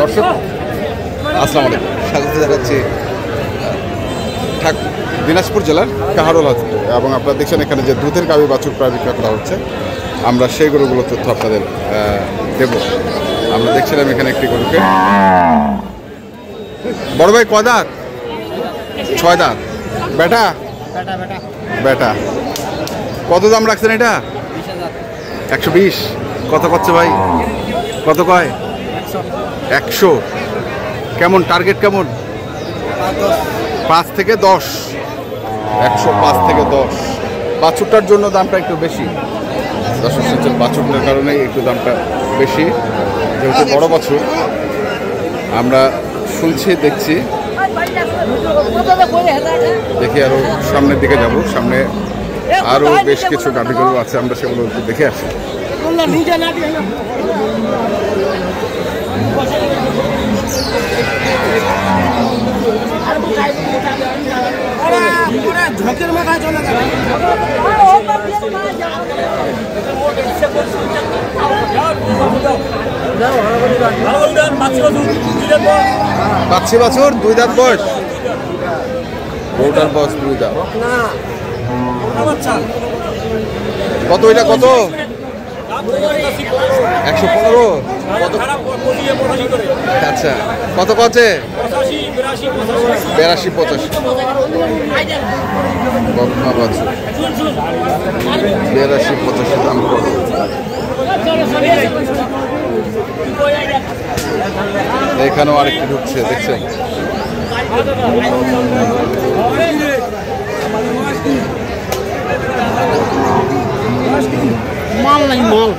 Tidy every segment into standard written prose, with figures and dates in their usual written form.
দর্শক আসসালামু আলাইকুম, স্বাগত জানাচ্ছি দিনাজপুর জেলার কাহারোল হাট এবং আপনারা দেখছেন এখানে যে দুধের গাভী বাছুর প্রায় বিক্রয় করা হচ্ছে। আমরা সেই গরুগুলোর তথ্য আপনাদের দেব। আমরা দেখছিলাম এখানে একটি গরুকে। বড় ভাই কয় দাঁত? 6 দাঁত। বেটা বেটা কত দাম রাখছেন এটা? 120। কত করছে ভাই? কত কয়? 100। কেমন টার্গেট কেমন? 5 থেকে 10। 105 থেকে 10। বাছুরটার জন্য দামটা একটু বেশি। 10 বাছুরটার কারণে একটু দামটা বেশি, যেহেতু বড় বাছুর। আমরা শুনছি, দেখছি, দেখি আরো সামনের দিকে যাব। সামনে আরো বেশ কিছু গাভী গরু আছে, আমরা সেগুলো একটু দেখে আসি। পাচ্ছি বাছুর 2 দাঁত বয়স। গরুটার বয়স 2 দাঁত। কত এটা? কত? 115। আচ্ছা, কত কচ্ছে? 82 85। বকনা বাছুর 82 85 দাম কত? এখানেও আরেকটি ঢুকছে, দেখছেন? মাল নাই মাল।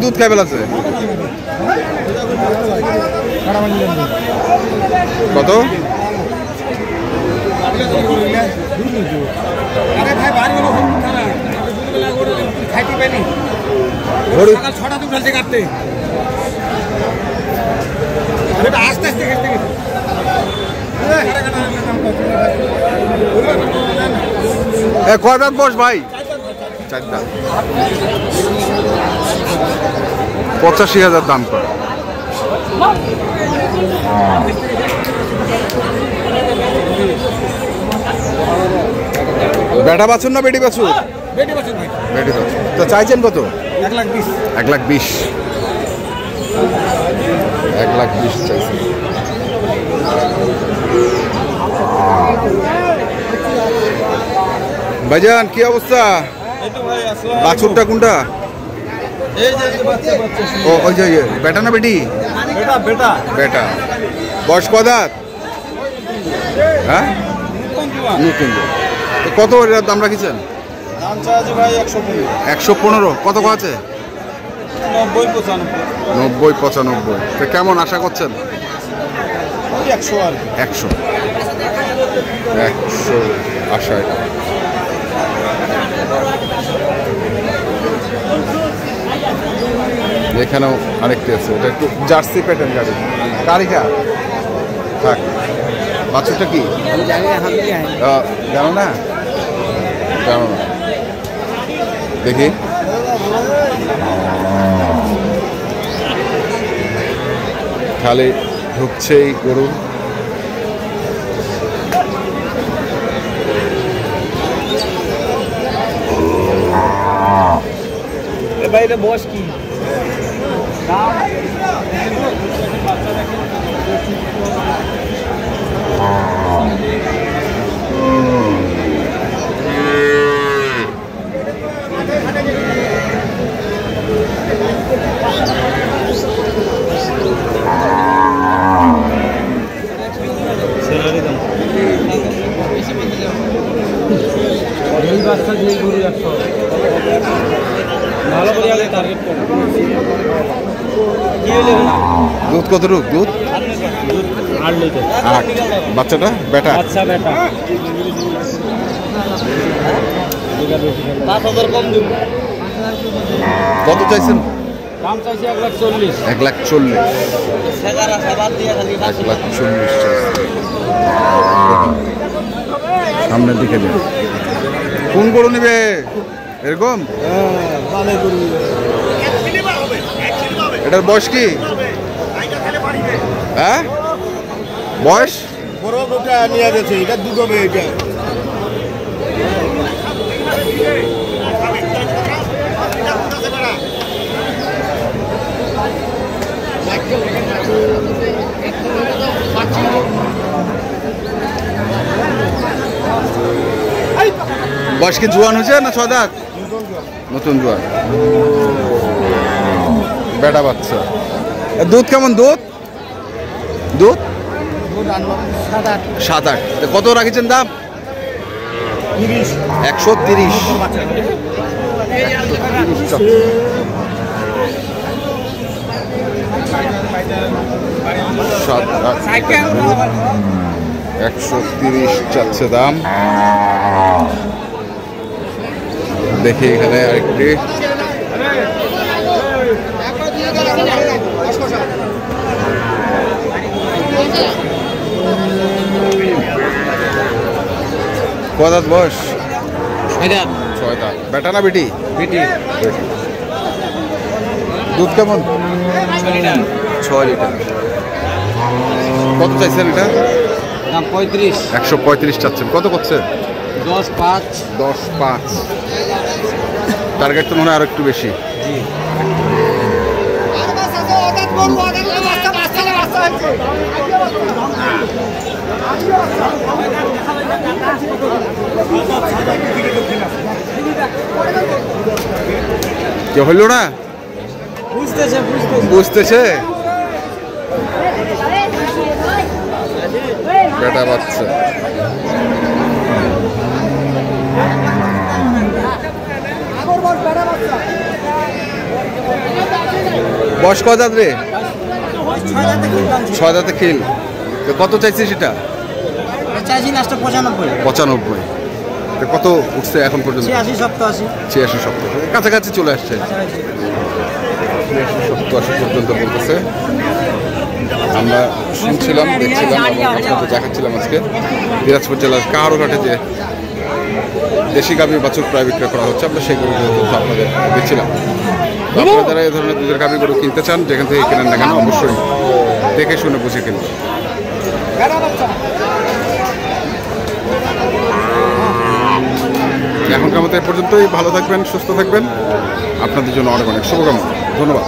দুধ খাই ফেলাছে। কত? কয় দাঁত বস ভাই? 4 দাঁত। 85,000 দাম করে। বেটা বাছুর না বেটি বাছুর? বেটি বাছুর। তো চাইছেন কত? 1,20,000। 1,20,000। 1,20,000 চাইছেন। ভাইজান কি অবস্থা? বাছুরটা কোনটা? ও ওই যে বেটা না বেটি? বেটা। বেটা। বয়স কয় দাঁত? হ্যাঁ, নতুন। কত এর দাম রাখিছেন? 115। কত আছে? 90-95। তো কেমন আশা করছেন? 100 আশায়। এখানেও আরেকটি আছে, এটা একটু জার্সি প্যাটার্ন গাড়ি। কারিকা থাক। বাছুরটা কি জানো না? দেখি। খালি ঢুকছেই গরু। বাইরে বস কি? দুধ কত রূপ? দুধ 8 লিটার। 8। বাচ্চাটা বেটা? আচ্ছা বেটা। 5,000 কম দিব। কত চাইছেন? দাম চাইছি 1,40,000। 1,40,000। 1,40,000 সামনের দিকে যান। কোন গরু নিবে? এরকম? মানে গরু এটার বয়স কি? হ্যাঁ, বয়স বড় গরুটা নিয়ে গেছে, এটা দুধ হবে এটা। বয়স কি জোয়ান হয়েছে না ছয় দাঁত? নতুন জোয়ান, বেটা বাচ্চা। এর দুধ কেমন? দুধ দুধ 7-8। কত রাখেছেন দাম? 130। সাত আট 130 চাচ্ছে দাম। দেখি এখানে আরেকটি কদাত বয়স? 6 দাঁত। বেটা না বেটি? বেটি। দুধ কেমন? 6 লিটার। কত চাইছেন এটা? দাম 35। 135 চাচ্ছেন। কত করছে? 10-5। 10-5। টার্গেট তো মনে হয় আরো একটু বেশি। জি। কে হইল না? বুঝতেছে বেটা বাচ্চা। বয়স কত দাঁত রে? 6 দাঁতে খিল। তো কত চাইছিস সেটা? চাইছি লাস্টে 95। 95। তো কত উঠছে এখন পর্যন্ত? 86 সপ্তাহ। কাছাকাছি চলে আসছে। 86-87 পর্যন্ত বলতেছে। আমরা শুনছিলাম, দেখছিলাম এবং আপনাদের দেখাচ্ছিলাম আজকে দিনাজপুর জেলার কাহারোঘাটে যে দেশি গাভী বাছুর প্রায় বিক্রয় করা হচ্ছে। আমরা সেই গরুগুলো তথ্য আপনাদের দিচ্ছিলাম। আপনারা যারা এই ধরনের দুধের গাভী গরু কিনতে চান, যেখান থেকে কেনেন না কেন, অবশ্যই দেখে শুনে বুঝে কিনবেন। এখনকার মতো এ পর্যন্তই। ভালো থাকবেন, সুস্থ থাকবেন। আপনাদের জন্য অনেক অনেক শুভকামনা। ধন্যবাদ।